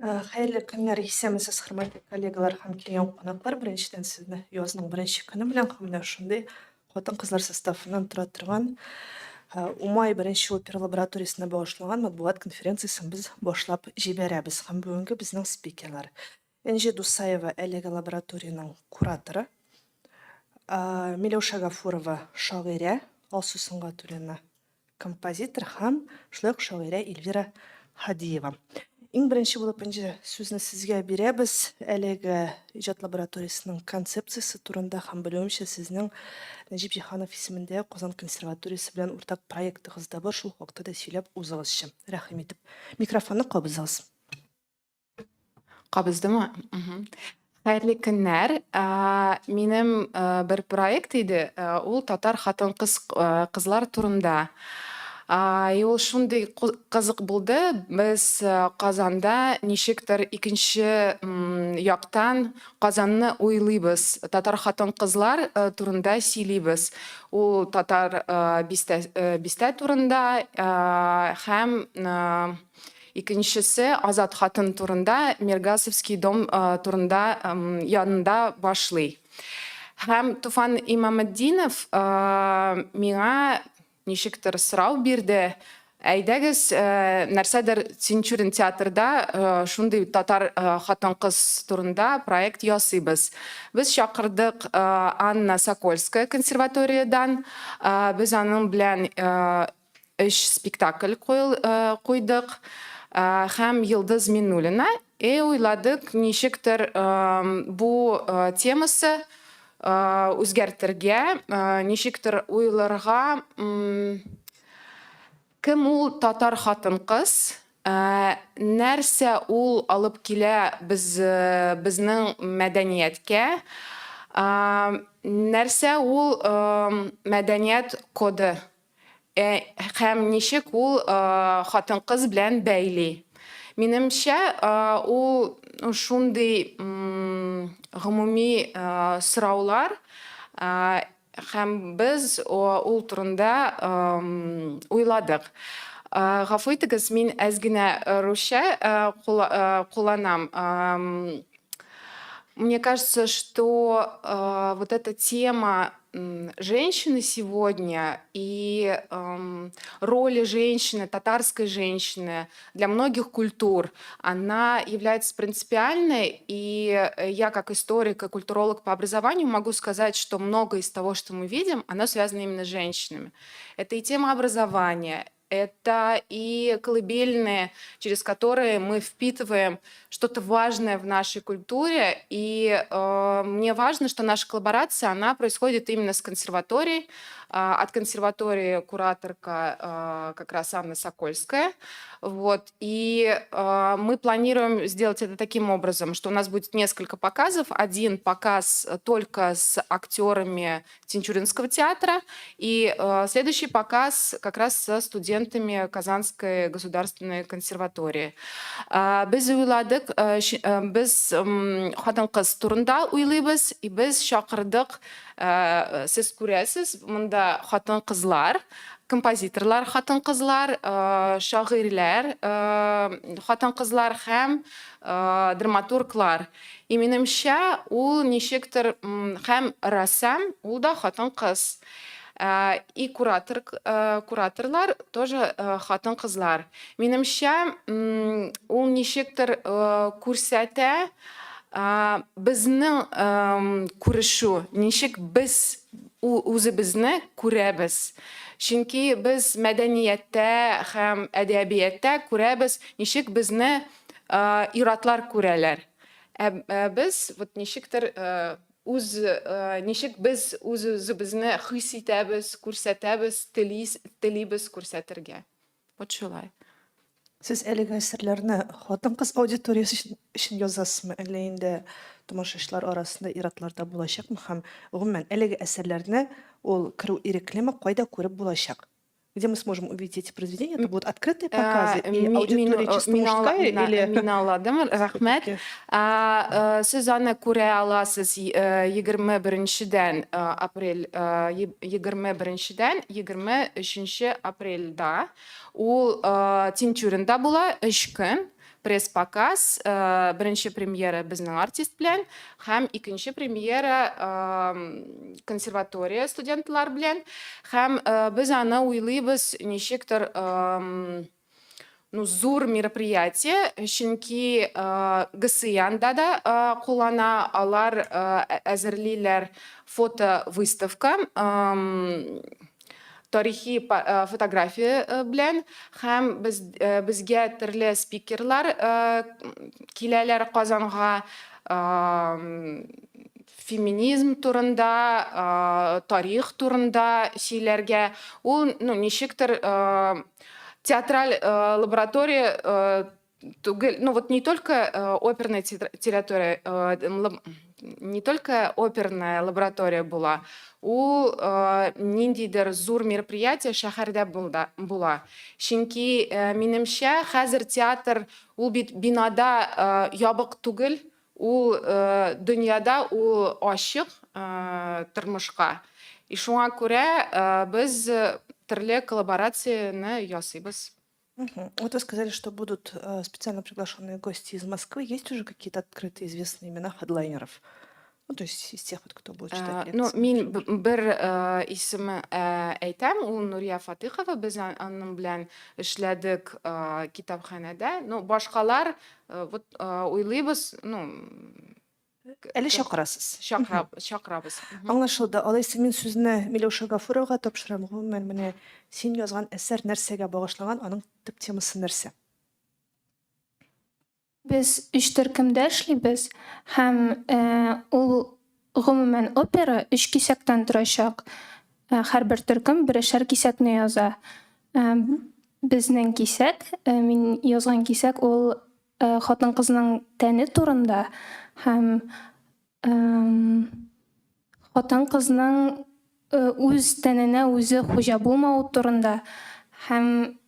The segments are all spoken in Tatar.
Xayrli günler, isемisiz hürmetli kollegalar hem kelген qonaqlar. Birinчиден sizни язның беренче көне белән һәм менә шундый хатын-кызлар составыннан тора торган Умай беренче опера лабораториясенә багышланган матбугат конференциясын без башлап җибәрәбез. Һәм бүгенге безнең спикерлар Энҗе Дусаева әлеге лабораторияның кураторы, Миләүшә Гафурова шагыйрә, Алсу Сөнгатуллина композитор һәм шулай ук шагыйрә Эльвира Хадиева. Иң беренче булып инде сүзне сезгә бирәбез. Әлеге иҗат лабораториясының концепциясе турында һәм белүемчә сезнең Нәҗип Җиһанов исемендә Казан консерваториясе белән уртак проектыгыз да бар. Шул хакта да сөйләп узыгызчы. Рәхим итеп. Микрофонны кабызыгыз. Кабыздымы? Хәерле көннәр. Минем бер проект иде. Ул татар хатын-кыз кызлар турында. Ул шундый кызык булды. Без Казанда ничектер икенче яктан Казанны уйлыйбыз. Татар хатын-кызлар турында сөйлибез. Ул татар бистә турында һәм икенчесе Азат хатын турында, Мергасовский дом турында янында башлый. Һәм Туфан Имаметдинов миңа ничектер сорау бирде. Әйдәгез, нәрсәдер Тинчурин театрда шундый татар хатын-кыз турында проект ясыйбыз. Без чакырдык Анна Сокольская консерваториядан. Без аның белән 3 спектакль куйдык. Һәм Йылдыз Миннуллина. Уйладык, ничектер бу темасы үзгәртергә, ничектер уйларга, кем ул татар хатын-кыз, нәрсә ул алып килә безнең мәдәнияткә, нәрсә ул мәдәният коды. Һәм ничек ул хатын-кыз белән бәйли. Минемчә, ул шундый гомуми сораулар, һәм без ул турында уйладык. Гафу итегез, мин әз генә русча кулланам. Мне кажется, что вот эта тема женщины сегодня и роли женщины, татарской женщины для многих культур, она является принципиальной. И я как историк и культуролог по образованию могу сказать, что многое из того, что мы видим, оно связано именно с женщинами. Это и тема образования, это и колыбельные, через которые мы впитываем что-то важное в нашей культуре. И мне важно, что наша коллаборация, она происходит именно с консерваторией. От консерватории кураторка как раз Анна Сокольская. Вот. И мы планируем сделать это таким образом, что у нас будет несколько показов. Один показ только с актерами Тинчуринского театра, и следующий показ как раз со студентами Казанской государственной консерватории. Biz уйладык, biz хатын-кыз турында уйлыйбыз, и без чакырдык, сез күрәсез, монда хатын-кызлар, композиторлар хатын-кызлар, шагыйрьләр хатын-кызлар һәм драматурглар. И минемчә, ул ничектер һәм рәссам, ул да хатын-кыз. И кураторлар тоже хатын-кызлар. Минемчә, ул ничектер күрсәтә безнең күрешү, ничек без үзебезне күрәбез. Чөнки без мәдәнияттә һәм әдәбиятта күрәбез, ничек безне иратлар күрәләр. Без ничектер ничек без үзебезне хис итәбез, күрсәтәбез, телибез күрсәтергә. Вот шулай. Сез әлеге әсәрләрне хатын-кыз аудиториясы өчен язасызмы, әллә инде тамашачылар арасында иратларда булачакмы һәм гомумән әлеге әсәрләрне ул керү иреклеме, кайда күреп булачак? Где мы сможем увидеть эти произведения? Это будут открытые показы, и аудитория чисто мужская или... Мин аладым, рәхмәт. Сез аны күрә аласыз 21-дән апрель, 21-дән 23 апрельдә. Ул Тинчуринда була 3 көн. пресс-показ. Birinchi премьера безнең артист белән һәм икенче премьера консерватория студентлар белән. Һәм без аны уйлыйбыз ничектер зур мероприятие, чөнки ГСЯНда да куллана, алар әзерлиләр фото-выставка, тарихи фотография белән, һәм безгә төрле спикерлар киләләр Казанга, феминизм турында, тарих турында сөйләргә. Ул ничектер театраль лаборатория түгел, вот не только оперная территория, не только оперная лаборатория була, ул ниндидер зур мероприятие шәһәрдә була. Чөнки минемчә хәзер театр ул бит бинада ябык түгел, ул дөньяда ул ачык тормышка. И шуңа күрә без төрле коллаборацияны ясыйбыз. Вот вы сказали, что будут специально приглашенные гости из Москвы. Есть уже какие-то открытые известные имена хедлайнеров? Ну, то есть из тех, вот, кто будет читать лекции. Мин бер исем әйтәм, ул Нурия Фатыхова, без аның белән эшләдек китапханәдә. Башкалар вот уйлыйбыз, Әле чакырасыз. чакырабыз. Аңлашылды. Алайса мин сүзне Миләүшә Гафуровага тапшырам. Гомумән менә син язган әсәр нәрсәгә багышланган, аның төп темасы нәрсә? Без 3 төркемдә эшлибез һәм ул гомумән опера 3 кисәктән торачак. Һәрбер төркем берәшәр кисәкне яза. Безнең кисәк, мин язган кисәк ул хатын-кызның тәне турында һәм хатын-кызның үз тәненә үзе хуҗа булмау турында һәм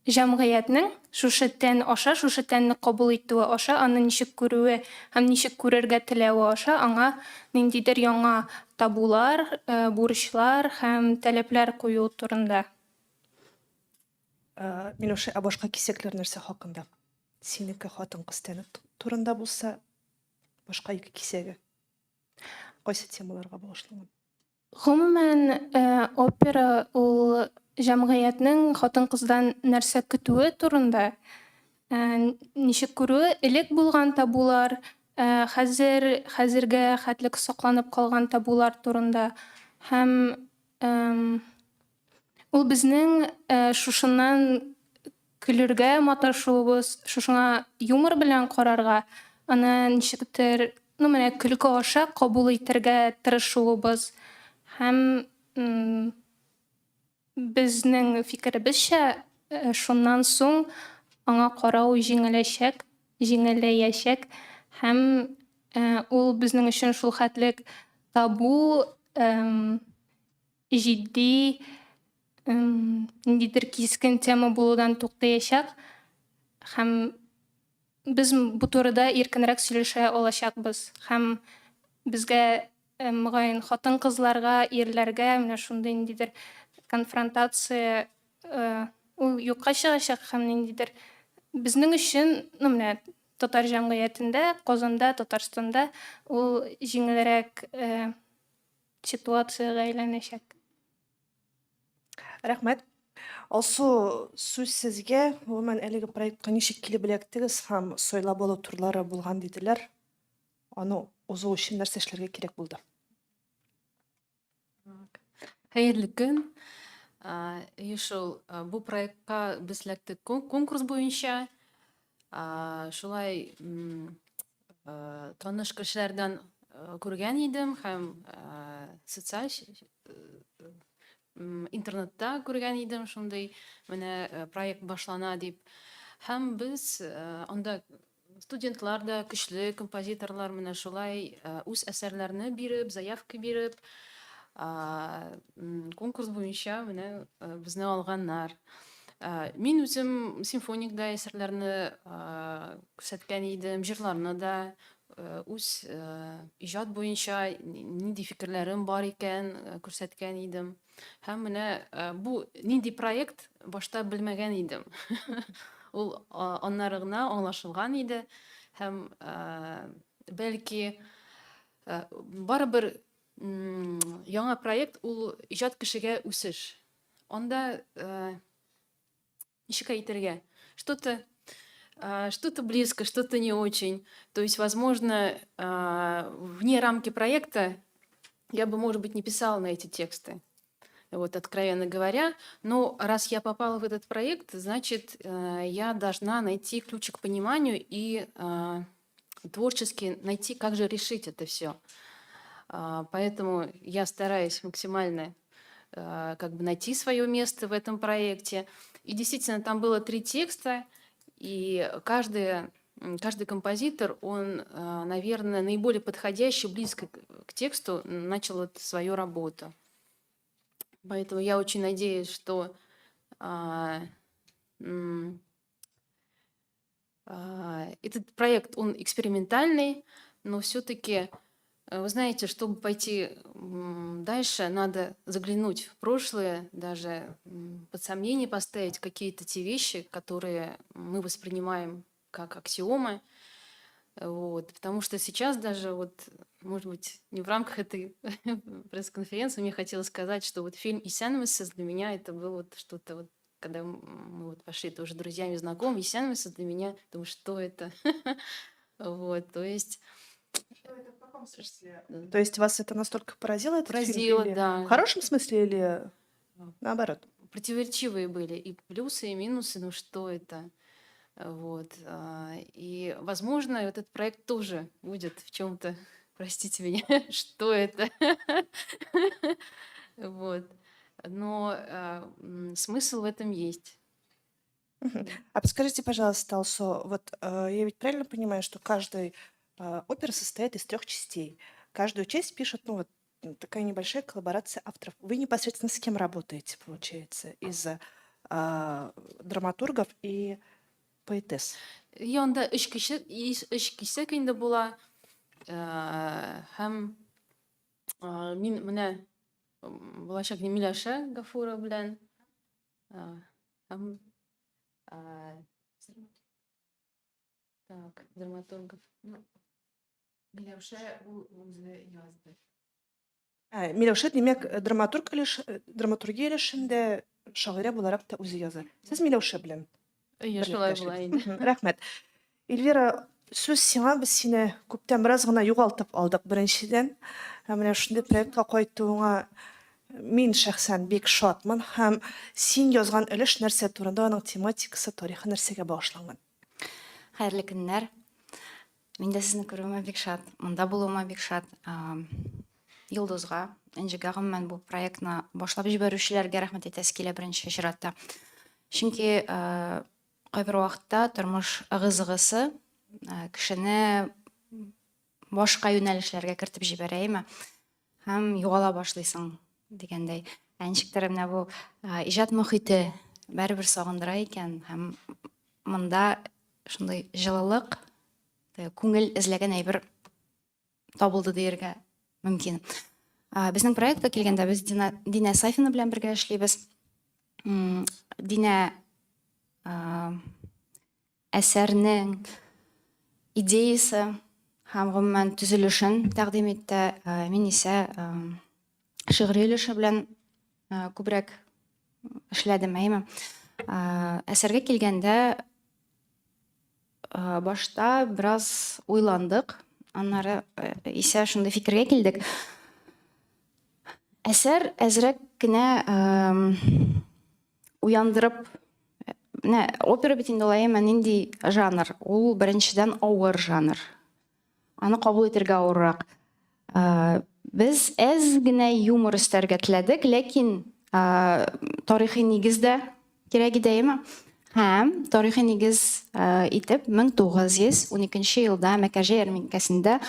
җәмгыятьнең шушы тән аша, шушы тәнне кабул итүе аша, аны ничек күрүе һәм ничек күрергә теләве аша аңа ниндидер яңа табулар, бурычлар һәм таләпләр кую турында. Миләүшә, башка кисәкләр нәрсә хакында? Синеке хатын-кыз тәне турында булса, башка ике кисәге кайсы темаларга багышланган? Гомумән опера ул җәмгыятьнең хатын-кыздан нәрсә көтүе турында, ничек күрүе, элек булган табулар, хәзергә хәтлек сакланып калган табулар турында һәм ул безнең шушыннан көлергә маташуыбыз, шушыңа юмор белән карарга, аны ничектер, менә көлке аша кабул итәргә тырышуыбыз һәм безнең фикеребезчә шуннан соң аңа карау җиңеләячәк һәм ул безнең өчен шул хәтлек табу, җитди, ниндидер кискен тема булудан туктаячак һәм без бу турыда иркенрәк сөйләшә алачакбыз һәм безгә мөгаен хатын-кызларга, ирләргә менә шундый ниндидер конфронтация ул юкка чыгачак һәм ниндидер безнең өчен, менә татар җәмгыятендә, Казанда, Татарстанда ул җиңелрәк ситуациягә әйләнәчәк. Рәхмәт. Алсу, сүз сезгә. Гомумән әлеге проектка ничек килеп эләктегез һәм сайлап алу турлары булган диделәр. Аны узу өчен нәрсә эшләргә кирәк булды? Хәерле көн. Шул бу проектка без эләктек конкурс буенча. Шулай таныш кешеләрдән күргән идем һәм социаль интернетта күргән идем шундый менә проект башлана дип. Һәм без анда студентлар да, көчле композиторлар менә шулай үз әсәрләрне биреп, заявка биреп, конкурс буенча менә безне алганнар. Мин үзем симфоникда әсәрләрне күрсәткән идем, җырларны да, үз иҗат буенча нинди фикерләрем бар икән күрсәткән идем. Һәм менә бу нинди проект башта белмәгән идем. ул аннары гына аңлашылган иде һәм бәлки барыбер яңа проект ул иҗат кешегә үсеш. Анда ничек әйтергә, что-то близко, что-то не очень. То есть, возможно, вне рамки проекта я бы, может быть, не писала на эти тексты, вот, откровенно говоря. Но раз я попала в этот проект, значит, я должна найти ключик к пониманию и творчески найти, как же решить это все. Поэтому я стараюсь максимально как бы найти свое место в этом проекте. И действительно, там было 3 текста, и каждый композитор, он, наверное, наиболее подходящий, близко к тексту, начал вот свою работу. Поэтому я очень надеюсь, что этот проект, он экспериментальный, но все-таки, вы знаете, чтобы пойти дальше, надо заглянуть в прошлое, даже под сомнение поставить какие-то те вещи, которые мы воспринимаем как аксиомы. Вот. Потому что сейчас даже, вот, может быть, не в рамках этой пресс-конференции, мне хотелось сказать, что вот фильм «Исянмесис» для меня это было вот что-то, вот, когда мы вот пошли тоже друзьями знакомы, «Исянмесис» для меня, думаю, что это? Вот, то есть... То есть вас это настолько поразило, этот фильм? Поразило, Или да. в хорошем смысле или наоборот? Противоречивые были и плюсы, и минусы, ну что это? Вот. И, возможно, этот проект тоже будет в чем-то, простите меня, что это? Вот. Но смысл в этом есть. А подскажите, пожалуйста, Алсо, вот я ведь правильно понимаю, что каждая опера состоит из 3 частей. Каждую часть пишет, ну вот такая небольшая коллаборация авторов. Вы непосредственно с кем работаете, получается, из драматургов и поэтесс? И анда үч кеше инде була. Һәм мин менә булачак Миләүшә Гафурова белән һәм так, драматургов. Миләүшә ул үзе язды. Миләүшә, демәк, драматургия өлешендә шагыйрә буларак та үзе яза. Сез Миләүшә белән Әйе, шулай була инде. Рәхмәт. Эльвира, сүз сиңа, без сине күптән бераз гына югалтып алдык беренчедән. Һәм менә шундый проектка кайтуыңа мин шәхсән бик шатмын. Һәм син язган өлеш нәрсә турында, аның тематикасы, тарихы нәрсәгә багышланган? Хәерле көннәр. Мин дә сезне күрүемә бик шат. Монда булуыма бик шат. Йолдызга, Энҗегә гомумән бу проектны башлап җибәрүчеләргә рәхмәт әйтәсе килә беренче чиратта. Чөнки кайбер вакытта тормыш ыгы-зыгысы кешене башка юнәлешләргә кертеп җибәрәме һәм югала башлыйсың дигәндәй. Ничектер менә бу иҗат мөхите барыбер сагындыра икән һәм монда шундый җылылык, күңел эзләгән әйбер табылды дияргә мөмкин. Безнең проектка килгәндә без Динә Сафина белән бергә эшлибез. Динә әсәрнең идеясы һәм гомумән төзелешен тәкъдим итте. Мин исә шигъри өлеше белән күбрәк эшләдем. Әсәргә килгәндә башта бераз уйландык. Аннары исә шундый фикергә килдек. Әсәр әзрәк кенә уяндырып, опера бит инде улай нинди жанр. Ул беренчедән авыр жанр. Аны кабул итәргә авыррак. Без әз генә юмор өстәргә теләдек, ләкин тарихи нигездә кирәк иде. Һәм тарихи нигез итеп 1912 елда Мәкәҗә ярминкәсендә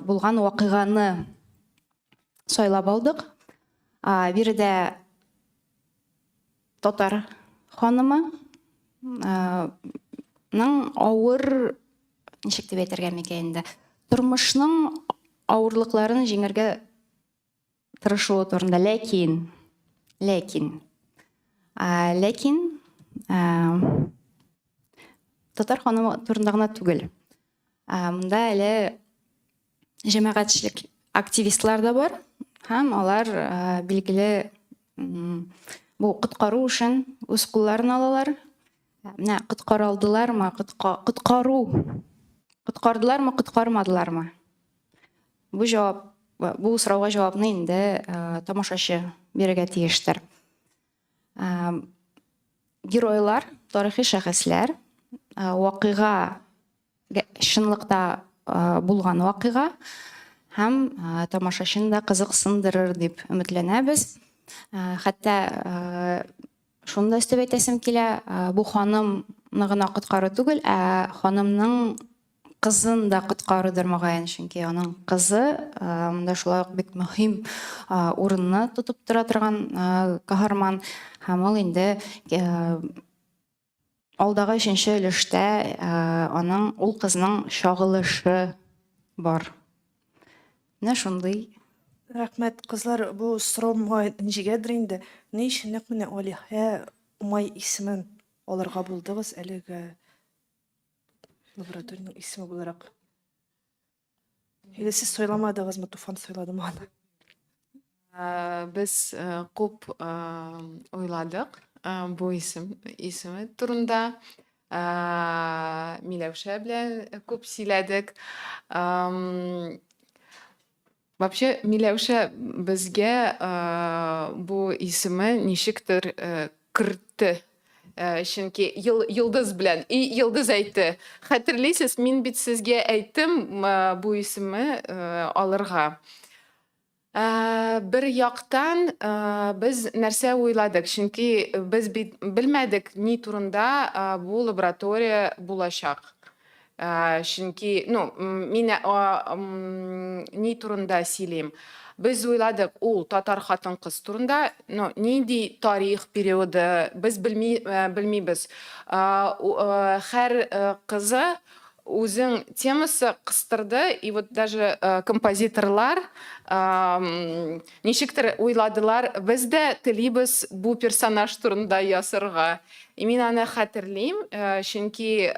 булган вакыйганы сайлап алдык. Биредә татар ханымы авыр, ничек дип әйтергә микән, тормышның авырлыкларын җиңәргә тырышуы турында. Ләкин татар ханымы турында гына түгел. Монда әле җәмәгатьчелек активистлар да бар, һәм алар билгеле бу коткару өчен үз кулларын алалар. Менә коткарылдылармы, коткардылармы, коткармадылармы? Бу сорауга җавапны инде тамашачы бирергә тиештер. Геройлар, тарихи шәхесләр, вакыйга чынлыкта булган вакыйга һәм тамашачыны да кызыксындырыр дип өметләнәбез. Хәтта шунда өстәп әйтәсем килә, бу ханымны гына коткару түгел, ханымның кызын да коткарудыр мөгаен, чөнки аның кызы монда шулай ук бик мөһим урынны тотып тора торган каһарман, һәм ул инде алдагы 3нче өлештә ул кызның чагылышы бар. Менә шундый. Рәхмәт, кызлар, бу сорамга ничегәдер инде. Ни өчен нәкъ менә Алиһә Умай исемен алырга булдыгыз әлеге лабораторияның исеме буларак? Или сез сайламадыгызмы, Туфан сайладымы аны? Без күп уйладык бу исеме турында. Миләүшә белән күп сөйләдек. Вообще, Миләүшә безгә бу исеме ничектер кертте. Чөнки Йылдыз белән Йылдыз әйтте. Хәтерлисез, мин бит сезгә әйттем бу исеме алырга. Бер яктан без нәрсә уйладык, чөнки без белмәдек ни турында бу лаборатория булачак. Чөнки, мин ни турында сөйлим. Без уйладык, ул татар хатын-кыз турында, нинди тарих периоды без белмибез. Һәр кызы үзен темасы кыстырды, и вот даже композиторлар ничектер уйладылар, без дә телибез бу персонаж турында ясарга. И мин аны хәтерлим, чөнки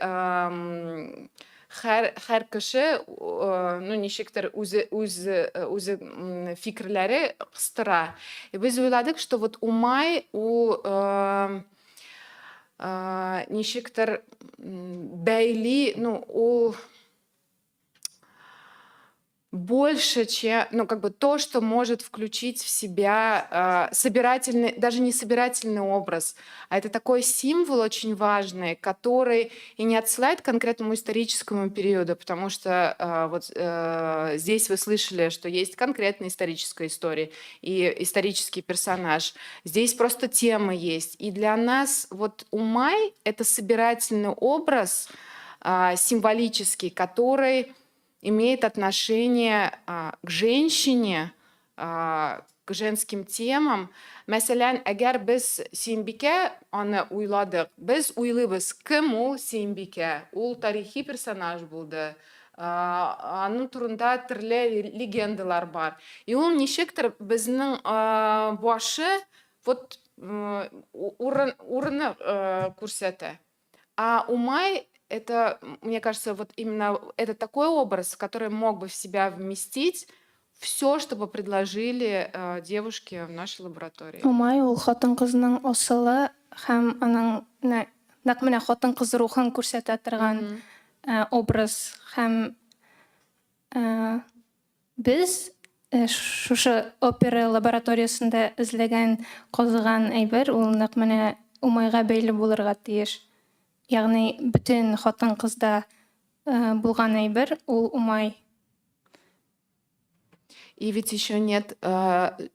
һәр кеше ничектер үзе фикерләре кыстыра. И без уйладык, что вот Умай ничектер бәйли, ул больше, чем, то, что может включить в себя собирательный, даже не собирательный образ, а это такой символ очень важный, который и не отсылает к конкретному историческому периоду, потому что здесь вы слышали, что есть конкретная историческая история и исторический персонаж. Здесь просто тема есть. И для нас вот Умай — это собирательный образ символический, который имеет отношение к женщине, к женским темам. Мәсәлән, әгәр без Сөембикә аны уйладык, без уйлыйбыз, кем ул Сөембикә? Ул тарихи персонаж булды. Аның турында төрле легендалар бар. И ул ничектер безнең башы вот урыны күрсәтә. А Умай — это, мне кажется, вот именно это такой образ, который мог бы в себя вместить все, что бы предложили девушки в нашей лаборатории. Умай ул хатын-кызның асылы һәм аның нәкъ менә хатын-кыз рухын күрсәтә торган образ. Һәм без шушы опера лабораториясында эзләгән, казыган әйбер ул нәкъ менә Умайга бәйле булырга тиеш. Ягъни бүтән хатын-кызда булган әйбер ул Умай. И ведь еще нет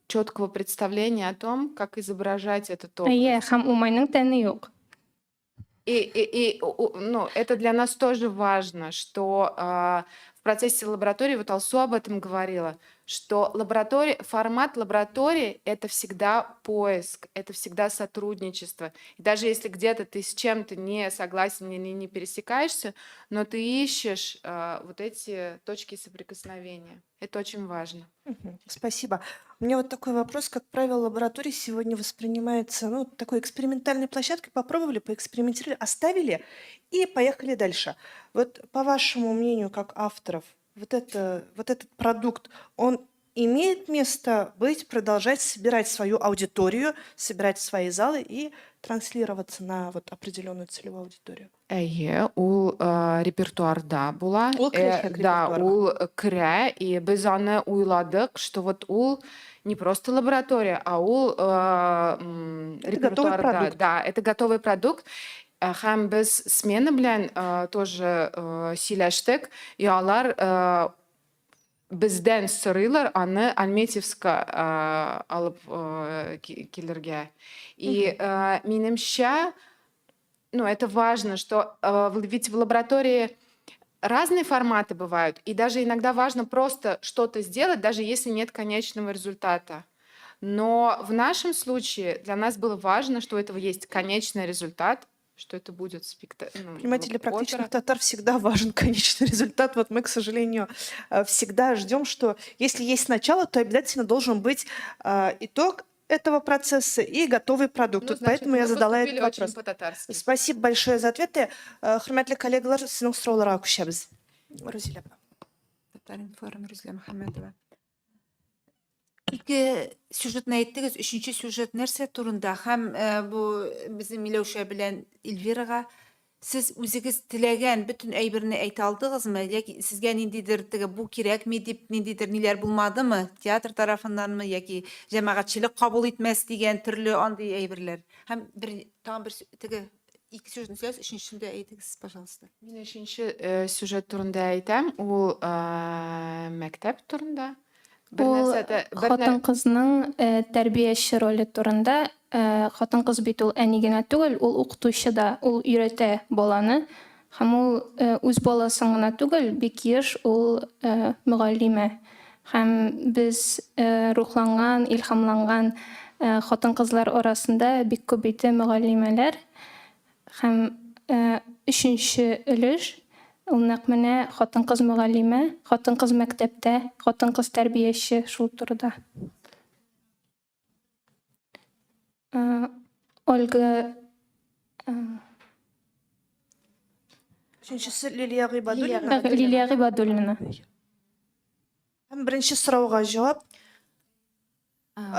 четкого представления о том, как изображать этот образ. Һәм Умайның тәне юк. И это для нас тоже важно, что в процессе лаборатории, вот Алсу об этом говорила, что формат лаборатории — это всегда поиск, это всегда сотрудничество. И даже если где-то ты с чем-то не согласен или не пересекаешься, но ты ищешь вот эти точки соприкосновения. Это очень важно. Спасибо. У меня вот такой вопрос. Как правило, лаборатория сегодня воспринимается, ну, такой экспериментальной площадкой. Попробовали, поэкспериментировали, оставили и поехали дальше. Вот по вашему мнению, как авторов, вот этот продукт, он имеет место быть, продолжать собирать свою аудиторию, собирать свои залы и транслироваться на вот определенную целевую аудиторию? Әйе, ул репертуарда була. Ул керәшәк Да, репертуарга. ул керә, и без аны уйладык, что вот ул не просто лаборатория, а ул Это готовый репертуарда. продукт. Да, это готовый продукт. Һәм без смена белән тоже сөйләштек, и алар бездән сорыйлар аны Альметьевска алып килергә. И минемчә, ну, это важно, что ведь в лаборатории разные форматы бывают, и даже иногда важно просто что-то сделать, даже если нет конечного результата. Но в нашем случае для нас было важно, что у этого есть конечный результат, что это будет Понимаете, для практичных опера. татар всегда важен конечный результат. Вот мы, к сожалению, всегда ждем, что если есть начало, то обязательно должен быть итог этого процесса и готовый продукт. Ну, Вот значит, поэтому я мы задала поступили этот очень вопрос. по-татарски. Спасибо большое за ответы. Хурматлы коллегалар, сіздің сұрауларға көшеміз. Розиля апа. Татарин форум Рүзля Мөхәммәдова. Ике сюжетны әйттегез, өченче сюжет нәрсә турында һәм бу безнең Миләүшә белән Эльвирага сез үзегез теләгән бөтен әйберне әйтә алдыгызмы? Яки сезгә ниндидер бу кирәкми дип ниндидер ниләр булмадымы? Театр тарафынданмы яки җәмәгатьчелек кабул итмәс дигән төрле андый әйберләр. Һәм тагын бер ике сюжетны сөйләсез, өченчесендә әйтегез, пожалуйста. Мин өченче сюжет турында әйтәм, ул мәктәп турында. Ул хатын-кызның тәрбияче роле турында. Хатын-кыз бит ул әни генә түгел, ул укытучы да, ул өйрәтә баланы. Һәм ул үз баласын гына түгел, бик еш ул мөгаллимә. Һәм без рухланган, илһамланган хатын-кызлар арасында бик күп ите мөгаллимәләр. Һәм өченче өлеш ул нәкъ менә хатын-кыз мөгаллимә, хатын-кыз мәктәптә, хатын-кыз тәрбияче шул турыда. Ольга Үшіншісі Лилия Гыйбадуллина. Лилия Гыйбадуллина. Һәм беренче сорауга җавап.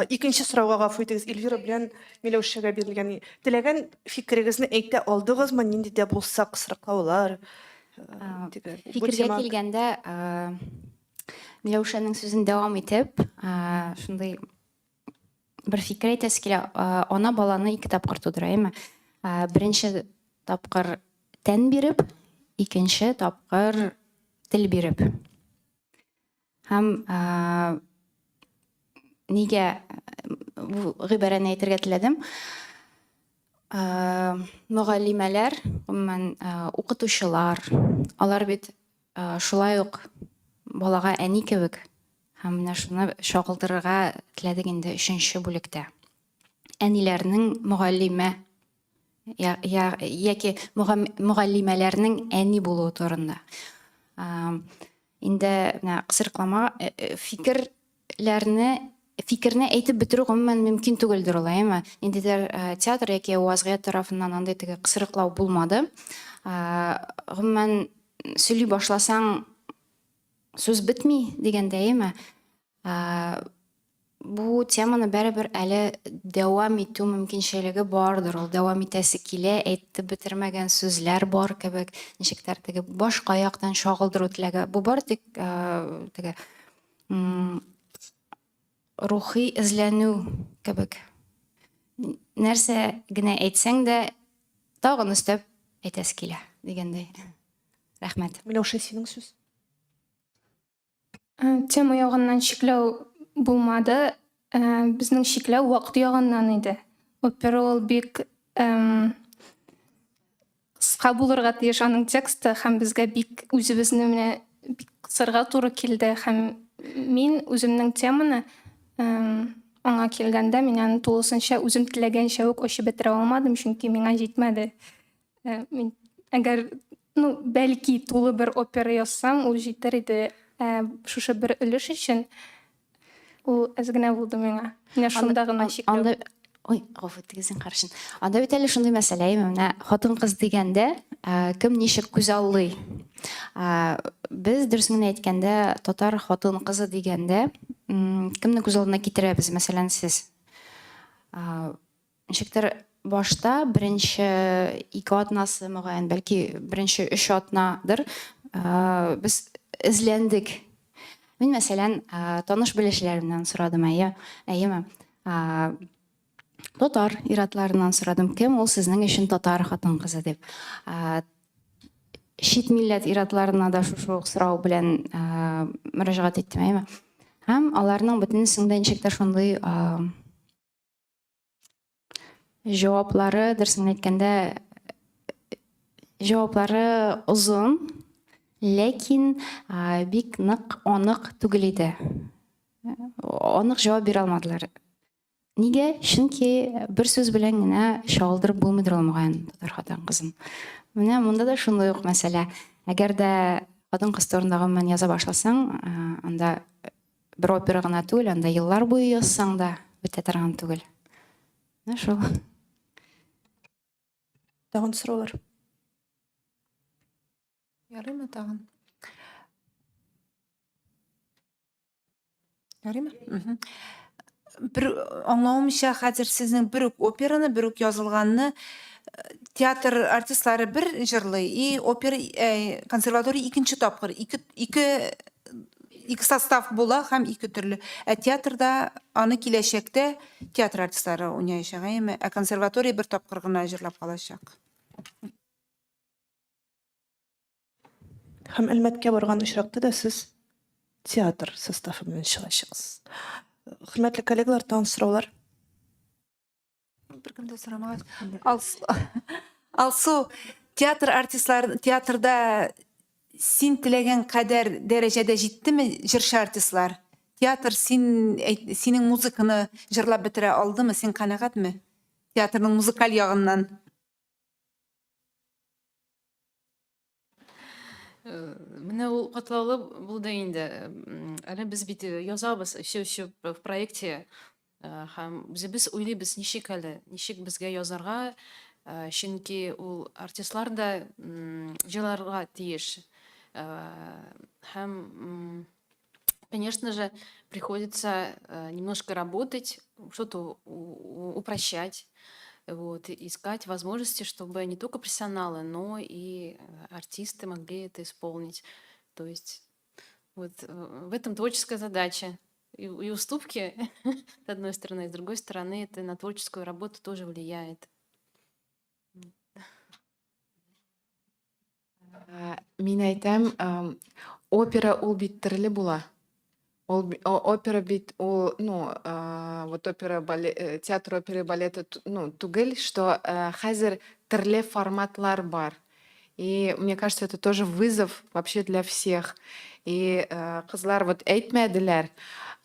Икенче сорауга гафу итегез. Эльвира белән Миләүшәгә бирелгән теләгән фикерегезне әйтә алдыгызмы? Нинди дә булса кысрыклаулар. Фикергә килгәндә, Миләүшәнең сүзен дәвам итеп, шундый бер фикер әйтәсе килә. Ана баланы ике тапкыр тудыра, әйме? Беренче тапкыр тән биреп, икенче тапкыр тел биреп. Һәм нигә бу гыйбарәне әйтергә теләдем? Мөгаллимәләр, гомумән укытучылар, алар бит шулай ук балага әни кебек. Һәм менә шуны чагылдырырга теләдек инде өченче бүлектә. Әниләрнең мөгаллимә яки мөгаллимәләрнең әни булуы турында. Инде менә кысырыклама фикерне әйтеп бетерү гомумән мөмкин түгелдер ул, әйме? Ниндидер театр яки вазгыять тарафыннан андый теге кысырыклау булмады. Гомумән сөйли башласаң сүз бетми дигәндә, әйме? Бу теманы бәребер әле дәвам итү мөмкинчелеге бардыр. Ул дәвам итәсе килә, әйтеп бетермәгән сүзләр бар кебек, ничектер теге башка яктан чагылдыру теләге. Бу бар тик теге рухи эзләнү кебек. Нәрсә генә әйтсәң дә тагын өстәп әйтәсе килә дигәндәй. Рәхмәт. Миләүшә, синең сүз. Тема ягыннан шикләү булмады. Безнең шикләү вакыт ягыннан иде. Опера ул бик кыска булырга тиеш аның тексты, һәм безгә бик үзебезне менә бик кысырга туры килде. Һәм мин үземнең теманы аңа килгәндә мин аны тулысынча үзем теләгәнчә үк ачып бетерә алмадым, чөнки миңа җитмәде. Мин әгәр, бәлки тулы бер опера язсам, ул җитер иде. Шушы бер өлеш өчен Ул әз генә булды миңа. Менә шунда гына чикләү. Анда ой, гафу итегез каршын. Анда бит әле шундый мәсьәлә, менә хатын-кыз дигәндә, кем ничек күз аллый. Без дөресен әйткәндә, татар хатын-кызы дигәндә, кемне күз алдына китерәбез, мәсәлән, сез. Ничектер башта беренче ике атнасы мөгаен, бәлки беренче 3 атнадыр, без эзләндек. Мин мәсәлән, таныш белешләремнән сорадым, әйеме. Татар ир-атларыннан сорадым, кем ул сезнең өчен татар хатын-кызы дип. Чит милләт ир-атларына да шушы сорау белән мөрәҗәгать иттем, әйеме. Һәм аларның бөтенесендә ничектер шундый җаваплары, дөресен әйткәндә, җаваплары узын, ләкин бик нык анык түгел иде. Анык җавап бирә алмадылар. Нигә? Чөнки бер сүз белән генә чагылдырып булмыйдыр ул мөгаен татар хатын-кызын. Менә монда да шундый ук мәсьәлә. Әгәр дә хатын-кыз турындагы мен яза башласаң, анда бер опера гына түгел, анда еллар буе язсаң да бетә торган түгел. Менә шул. Тагын сораулар. Ярыймы тагын? Ярыймы? Бер аңлавымча, хәзер сезнең бер үк операны, бер үк язылганны театр артистлары бер җырлый, и опера консерватория икенче тапкыр, ике состав була һәм ике төрле. Театрда аны киләчәктә театр артистлары уйнаячак, ә консерватория бер тапкыр гына җырлап калачак. Һәм Әлмәткә барган очракта да сез театр составы белән чыгачаксыз. Хөрмәтле коллегалар, тагын сораулар. Бер кем дә сорамаган. Алсу, театр артистлары театрда син теләгән кадәр дәрәҗәдә җиттеме җырчы артистлар? Театр синең музыканы җырлап бетерә алдымы? Син канәгатьме? Театрның музыкаль ягыннан. Менә ул катлаулы булды инде. Әле без бит язабыз, все в проекте. Һәм без уйлыйбыз, ничек безгә язарга, чөнки ул артистлар да җырларга тиеш. Һәм, конечно же, приходится немножко работать, что-то упрощать, вот, искать возможности, чтобы не только профессионалы, но и артисты могли это исполнить. То есть вот в этом творческая задача. И уступки, с одной стороны, с другой стороны, это на творческую работу тоже влияет. Мин әйтәм, опера ул бит төрле була. Опера бит ул, вот опера, театр оперы балета, түгел, что хәзер төрле форматлар бар. И мне кажется, это тоже вызов вообще для всех. И кызлар вот әйтмәделәр,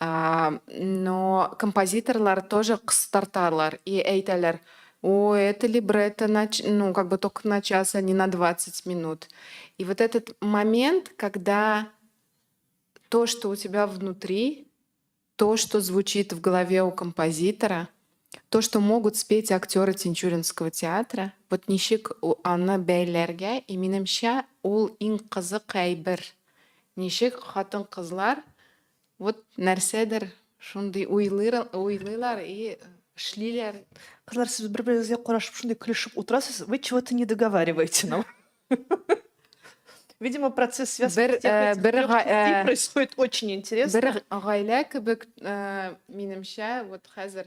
но композиторлар тоже кыстарталар и әйтәләр: "О, это либретто, как бы только на час, а не на 20 минут". И вот этот момент, когда то, что у тебя внутри, то, что звучит в голове у композитора, то, что могут спеть актеры Тинчуринского театра, вот ничек аны бәйләргә, и минемчә ул иң кызык әйбер. Ничек хатын-кызлар вот нәрсәдер шундый уйлыйлар и эшлиләр. Кызлар, сез бер-берегезгә карашып шундый көлешеп утырасыз, вы чего-то не договариваете нам. Видимо, процесс связки происходит очень интересно. Бер гаилә кебек, минемчә, вот хәзер.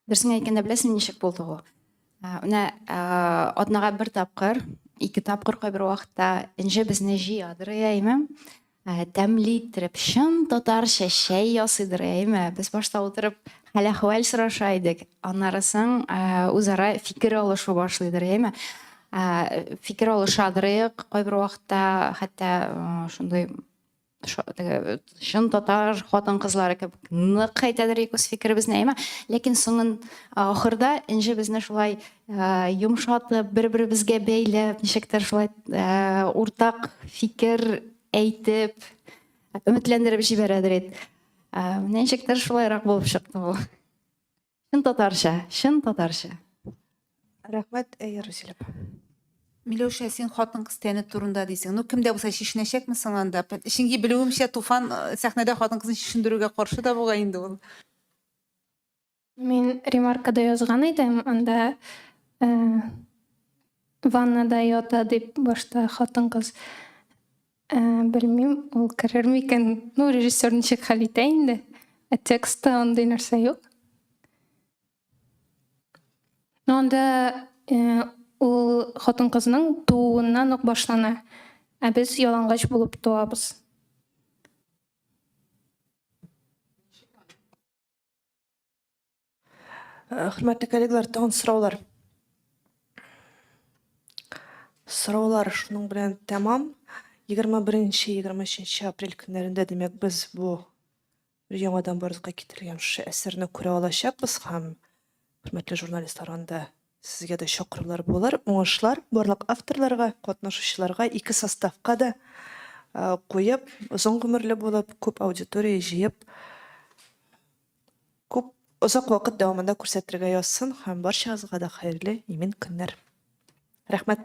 Дөресен әйткәндә, беләсең ничек булды ул? Менә атнага бер тапкыр, ике тапкыр кайбер вакытта инҗе безне җыядыр, әйме. Тәмле иттереп, чын татарча чәй ясыйдыр, әйме. Без башта утырып хәл-әхвәл сораша идек. Аннарысын үзара фикер алышу башлыйдыр, әйме. Фикер алышадыр, кайбер вакытта хәтта шундый чын татар хатын-кызлары кебек нык әйтәдер үз фикеребезне, әйме. Ләкин соңын ахырда инҗе безне шулай йомшатып, бер-беребезгә бәйләп, ничектер шулай уртак фикер әйтеп, өметләндереп җибәрәдер. Ничектер шулайрак булып чыкты бу. Чын татарча. Рәхмәт, Рузилә. Миләүшә, син хатын-кыз тәне турында дисең. Ну, кемдә булса чишенәчәкме соң анда? Чөнки белүемчә, Туфан сәхнәдә хатын-кызны чишендерүгә каршы да булган инде ул. Мин ремаркада язган идем, анда ваннада ята дип башта хатын-кыз. Белмим, ул керер микән? Ну, режиссер ничек хәл итә инде. Текстта андый нәрсә юк. Ну, анда ул хатын-кызның тууыннан ук башлана. Ә без ялангач булып туабыз. Хөрмәтле коллегалар, тагын сораулар. Сораулар шуның белән тәмам. 21-23 апрель көннәрендә, демәк, без бу яңадан барызга китерелгән шушы әсәрне күрә алачакбыз һәм хөрмәтле журналистлар, анда сезгә дә чакырулар булыр. Уңышлар барлык авторларга, катнашучыларга, 2 составка да куеп, озын гомерле булып, күп аудитория җыеп, күп озак вакыт дәвамында күрсәтергә язсын һәм барчагызга да хәерле, имин көннәр. Рәхмәт.